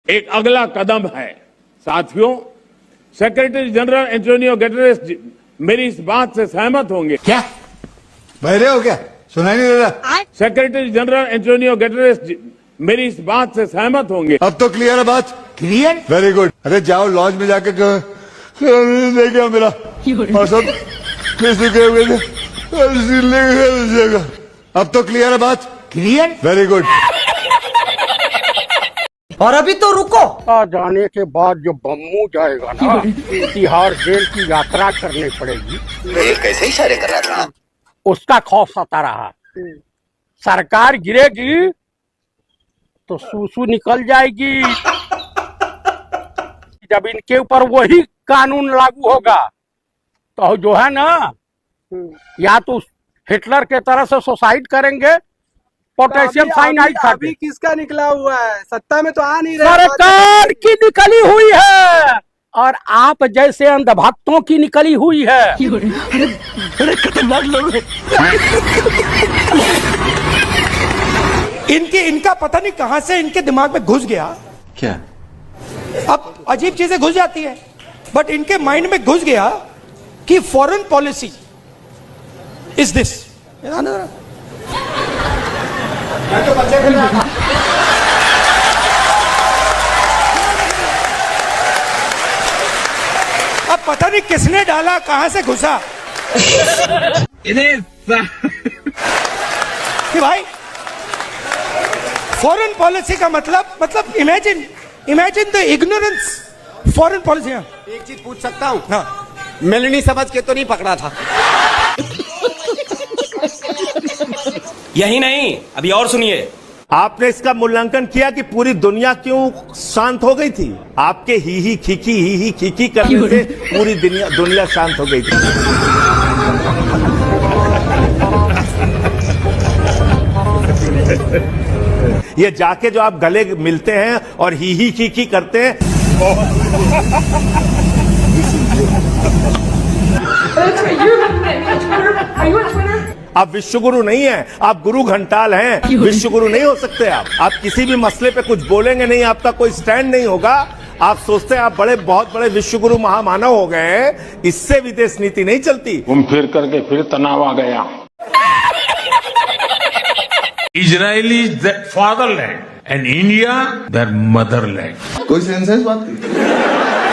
एक अगला कदम है। साथियों, सेक्रेटरी जनरल एंटोनियो गुटेरेस मेरी इस बात से सहमत होंगे। क्या बहरे हो क्या? सुनाई नहीं दे रहा? सेक्रेटरी जनरल एंटोनियो गुटेरेस मेरी इस बात से सहमत होंगे। अब तो क्लियर है बात? Clear, very good. अरे जाओ लॉज में जाके ले गया मेरा और सब अब तो क्लियर है बात? Clear, very good. और अभी तो रुको, आ जाने के बाद जो बम्मू जाएगा ना, तिहाड़ जेल की यात्रा करनी पड़ेगी। ये कैसे इशारे कर रहा था? उसका खौफ सता रहा। सरकार गिरेगी तो सूसू निकल जाएगी। जब इनके ऊपर वही कानून लागू होगा तो जो है ना, या तो हिटलर के तरह से सुसाइड करेंगे, पोटेशियम साइनाइड खा अभी किसका निकला हुआ है? सत्ता में तो आ नहीं रहा। सरकार की निकली हुई है और आप जैसे अंधभक्तों की निकली हुई है। अरे खतरनाक लोग हैं। इनका पता नहीं कहां से इनके दिमाग में घुस गया। क्या? अब अजीब चीजें घुस जाती है, बट इनके माइंड में घुस गया कि फॉरेन पॉलिसी इज दिस। अब पता नहीं किसने डाला, कहां से घुसा। कि भाई फॉरेन पॉलिसी का मतलब imagine the ignorance foreign policy. एक चीज पूछ सकता हूँ? हाँ, मिलनी समझ के तो नहीं पकड़ा था? यही नहीं, अभी और सुनिए। आपने इसका मूल्यांकन किया कि पूरी दुनिया क्यों शांत हो गई थी? आपके ही खीखी करने से पूरी दुनिया शांत हो गई थी। ये जाके जो आप गले मिलते हैं और ही खीखी करते हैं, आप विश्वगुरु नहीं हैं, आप गुरु घंटाल हैं। विश्वगुरु नहीं हो सकते आप किसी भी मसले पे कुछ बोलेंगे नहीं, आपका कोई स्टैंड नहीं होगा। आप सोचते हैं आप बहुत बड़े विश्वगुरु महामानव हो गए हैं, इससे विदेश नीति नहीं चलती। घूम फिर करके फिर तनाव आ गया। Israel is that fatherland and India that Motherland. कोई सेंस है इस बात की?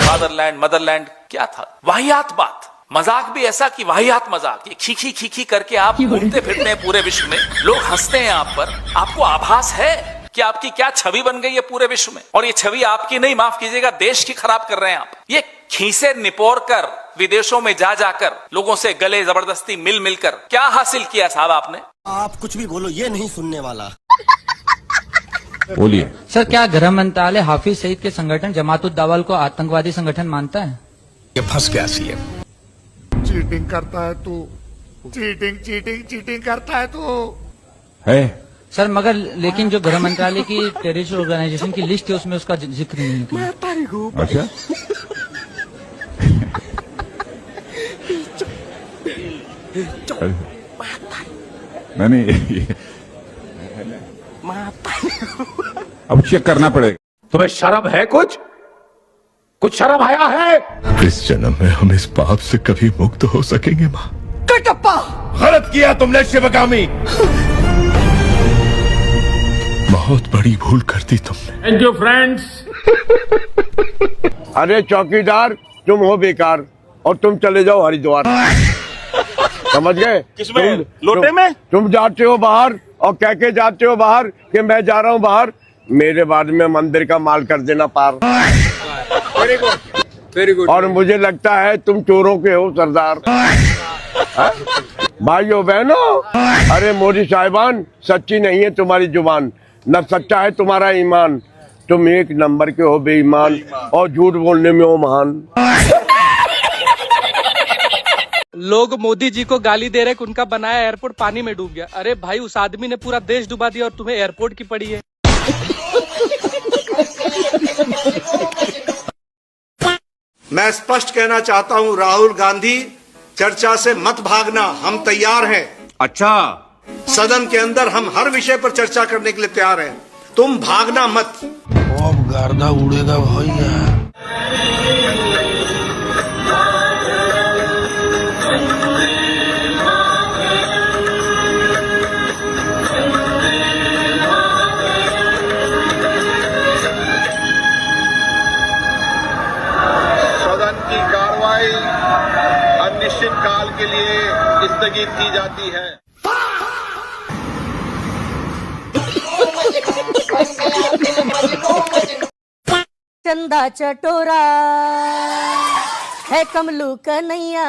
फादरलैंड मदरलैंड क्या था? वाहियात बात, मजाक भी ऐसा कि वाहियात मजाक। ये खीखी करके आप घूमते फिरते हैं पूरे विश्व में, लोग हंसते हैं आप पर। आपको आभास है कि आपकी क्या छवि बन गई है पूरे विश्व में, और ये छवि आपकी नहीं, माफ कीजिएगा, देश की खराब कर रहे हैं आप। ये खीसे निपोर कर विदेशों में जाकर लोगों से गले जबरदस्ती मिलकर क्या हासिल किया साहब आपने? आप कुछ भी बोलो, ये नहीं सुनने वाला। बोलिए सर, क्या गृह मंत्रालय हाफिज सईद के संगठन जमात-उद-दावा को आतंकवादी संगठन मानता है? ये फंस गया सीएम। चीटिंग करता है तू, चीटिंग करता है तू है सर, मगर लेकिन जो गृह मंत्रालय की टेररिस्ट ऑर्गेनाइजेशन की लिस्ट है उसमें उसका जिक्र नहीं है। अच्छा नहीं, अब चेक करना पड़ेगा। तुम्हें शर्म है? कुछ शर्म आया है? इस जन्म में हम इस पाप से कभी मुक्त हो सकेंगे माँ? कटप्पा, गलत किया तुमने शिवगामी, बहुत बड़ी भूल कर दी तुमने। Thank you friends. अरे चौकीदार, तुम हो बेकार और तुम चले जाओ हरिद्वार। समझ गए? किसमें? लोटे में? तुम जाते हो बाहर और कह के जाते हो बाहर कि मैं जा रहा हूँ बाहर, मेरे बाद में मंदिर का माल कर देना पार। Very good. और मुझे लगता है तुम चोरों के हो सरदार। भाइयों बहनों, अरे मोदी साहिबान, सच्ची नहीं है तुम्हारी जुबान, न सच्चा है तुम्हारा ईमान। तुम एक नंबर के हो बेईमान और झूठ बोलने में हो महान। लोग मोदी जी को गाली दे रहे कि उनका बनाया एयरपोर्ट पानी में डूब गया। अरे भाई, उस आदमी ने पूरा देश डुबा दिया और तुम्हें एयरपोर्ट की पड़ी है। मैं स्पष्ट कहना चाहता हूं, राहुल गांधी, चर्चा से मत भागना, हम तैयार हैं। अच्छा, सदन के अंदर हम हर विषय पर चर्चा करने के लिए तैयार हैं तुम भागना मत। अब गर्दा उड़ेगा भैया। सदन की कार्रवाई अनिश्चित काल के लिए स्थगित की जाती है। चंदा चटोरा है कमलू कन्हैया,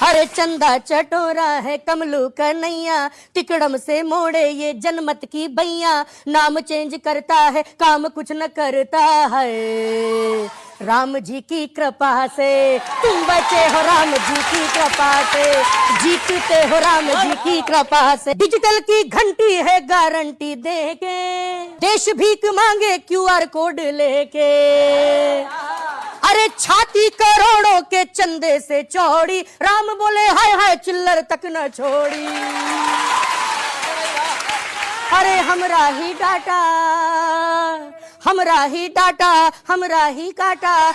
अरे चंदा चटोरा है कमलू कन्हैया, तिकड़म से मोड़े ये जनमत की भैया, नाम चेंज करता है काम कुछ न करता है। राम जी की कृपा से तुम बचे हो, राम जी की कृपा से जीतते हो, राम जी की कृपा से। डिजिटल की घंटी है गारंटी देके, देश भीख मांगे QR कोड लेके, अरे छाती करोड़ों के चंदे से चौड़ी, राम बोले हाय हाय चिल्लर तक न छोड़ी। अरे हमरा ही डाटा, हमरा ही डाटा, हमरा ही काटा,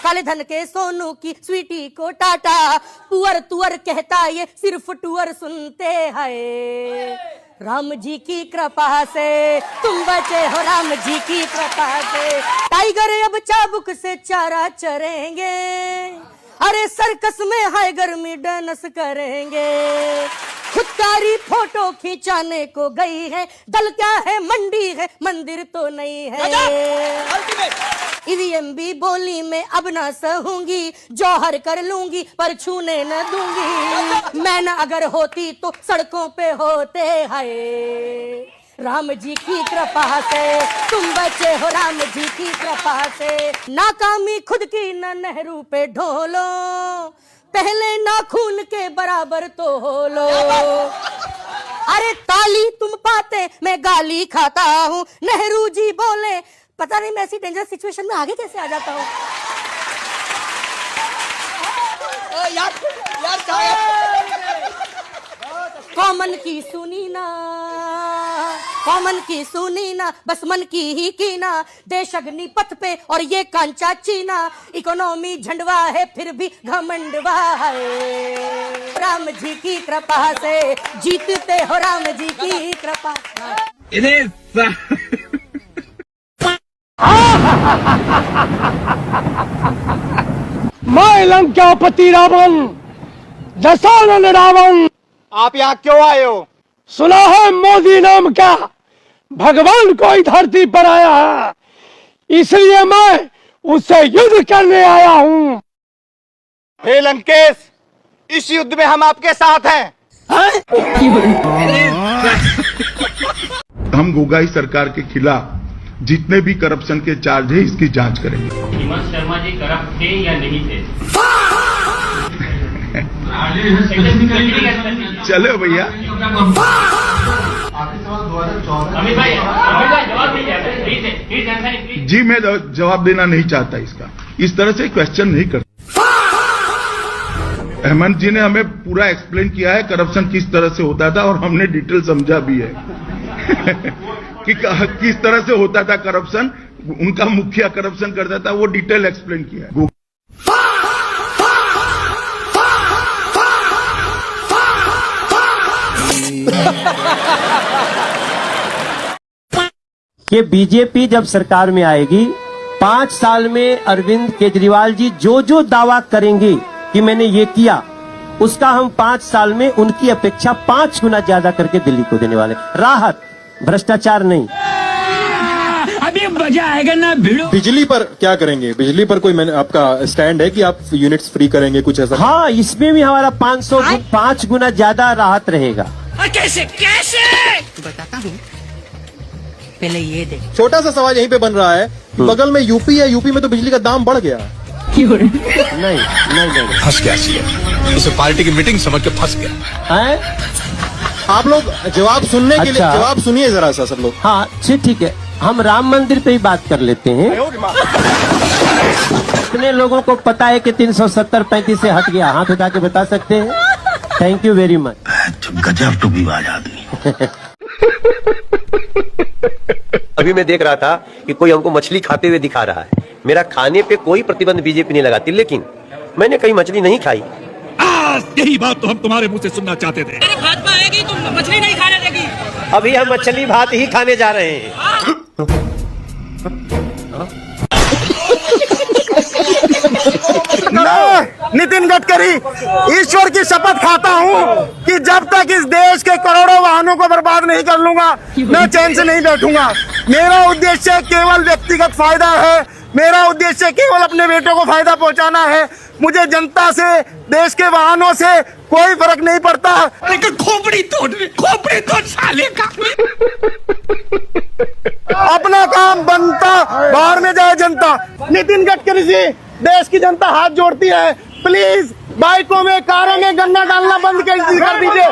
काले धन के सोनू की स्वीटी को टाटा, पुअर तुअर कहता ये सिर्फ टूअर सुनते हैं। राम जी की कृपा से तुम बचे हो, राम जी की कृपा से। टाइगर अब चाबुक से चारा चरेंगे, अरे सर्कस में है गर्मी डांस करेंगे। खुदकारी फोटो खिंचाने को गई है, दल क्या है मंडी है मंदिर तो नहीं है। ईवीएम भी बोली में अब ना सहूंगी, जौहर कर लूंगी पर छूने न दूंगी। मैं न अगर होती तो सड़कों पे होते हैं। राम जी की कृपा से तुम बचे हो, राम जी की कृपा से। नाकामी खुद की न नेहरू पे ढोलो, पहले नाखून के बराबर तो हो लो। अरे ताली तुम पाते मैं गाली खाता हूँ, नेहरू जी बोले पता नहीं मैं ऐसी डेंजरस सिचुएशन में आगे कैसे आ जाता हूँ। कॉमन की सुनी ना, कॉमन की सुनी ना, बस मन की ही कीना। देश अग्निपथ पे और ये कांचा चीना, इकोनॉमी झंडवा है फिर भी घमंडवा है। राम जी की कृपा से जीतते हो, राम जी की कृपा। मैं लंकापति रावण, दशानन रावण। आप यहाँ क्यों आए हो? सुना है मोदी नाम का भगवान कोई धरती पर आया है, इसलिए मैं उससे युद्ध करने आया हूँ। हे लंकेश, इस युद्ध में हम आपके साथ हैं। हम गोगाई सरकार के खिलाफ जितने भी करप्शन के चार्ज है इसकी जांच करेंगे। हेमंत शर्मा जी करप्ट थे या नहीं थे? चलो भैया, जी मैं जवाब देना नहीं चाहता इसका, इस तरह से क्वेश्चन नहीं करता। हेमंत जी ने हमें पूरा एक्सप्लेन किया है करप्शन किस तरह से होता था, और हमने डिटेल समझा भी है कि किस तरह से होता था करप्शन। उनका मुखिया करप्शन करता था, वो डिटेल एक्सप्लेन किया है। कि बीजेपी जब सरकार में आएगी 5 साल में अरविंद केजरीवाल जी जो जो दावा करेंगे कि मैंने ये किया, उसका हम 5 साल में उनकी अपेक्षा 5 गुना ज्यादा करके दिल्ली को देने वाले। राहत, भ्रष्टाचार नहीं। अभी मजा आएगा ना भिड़ो। बिजली पर क्या करेंगे? बिजली पर कोई आपका स्टैंड है कि आप यूनिट्स फ्री करेंगे, कुछ ऐसा? हाँ, इसमें भी हमारा 5 गुना ज्यादा राहत रहेगा। कैसे कैसे बताता हूँ, पहले ये देख। छोटा सा सवाल यहीं पे बन रहा है, बगल में यूपी है, यूपी में तो बिजली का दाम बढ़ गया। नहीं फंस गया सीएम, इसे पार्टी की मीटिंग समझ के फंस गया है। आप लोग जवाब सुनने के लिए जवाब सुनिए जरा सा सब लोग। हाँ ठीक है, हम राम मंदिर पे ही बात कर लेते हैं। कितने लोगों को पता है कि 370-35 से हट गया? हाथ उठा के बता सकते हैं? Thank you very much. गजब टू बी आदमी। अभी मैं देख रहा था कि कोई हमको मछली खाते हुए दिखा रहा है। मेरा खाने पे कोई प्रतिबंध बीजेपी नहीं लगाती, लेकिन मैंने कहीं मछली नहीं खाई। यही बात तो हम तुम्हारे मुंह से सुनना चाहते थे। भाजपा आएगी तो मछली नहीं खाने देगी। अभी हम मछली भात ही खाने जा रहे हैं। नितिन गडकरी, ईश्वर की शपथ खाता हूं कि जब तक इस देश के करोड़ों वाहनों को बर्बाद नहीं कर लूंगा, मैं चैन से नहीं बैठूंगा। मेरा उद्देश्य केवल व्यक्तिगत फायदा है, मेरा उद्देश्य केवल अपने बेटों को फायदा पहुंचाना है। मुझे जनता से, देश के वाहनों से कोई फर्क नहीं पड़ता। खोपड़ी तोड़ साले का। अपना काम बनता, बाहर में जाए जनता। नितिन गडकरी जी, देश की जनता हाथ जोड़ती है, प्लीज बाइकों में, कारों में गन्ना डालना बंद कर दीजिए।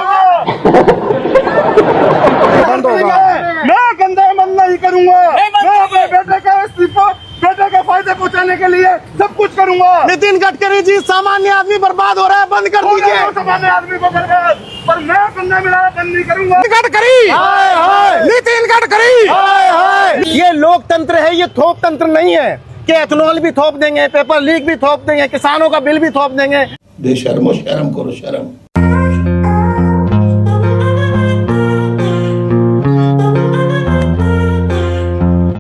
बंद होगा। मैं गंदा बंद नहीं करूंगा। मैं अपने बेटे के फायदे पहुंचाने के लिए सब कुछ करूंगा। नितिन गडकरी जी, सामान्य आदमी बर्बाद हो रहा है, बंद कर दीजिए। सामान्य आदमी को बर्बाद, पर मैं गंदा मिलाना बंद नहीं करूंगा। गडकरी, नितिन गडकरी, ये लोकतंत्र है, ये थोप तंत्र नहीं है कि एथनॉल भी थोप देंगे, पेपर लीक भी थोप देंगे, किसानों का बिल भी थोप देंगे। बेशर्मो, शर्म करो, शर्म।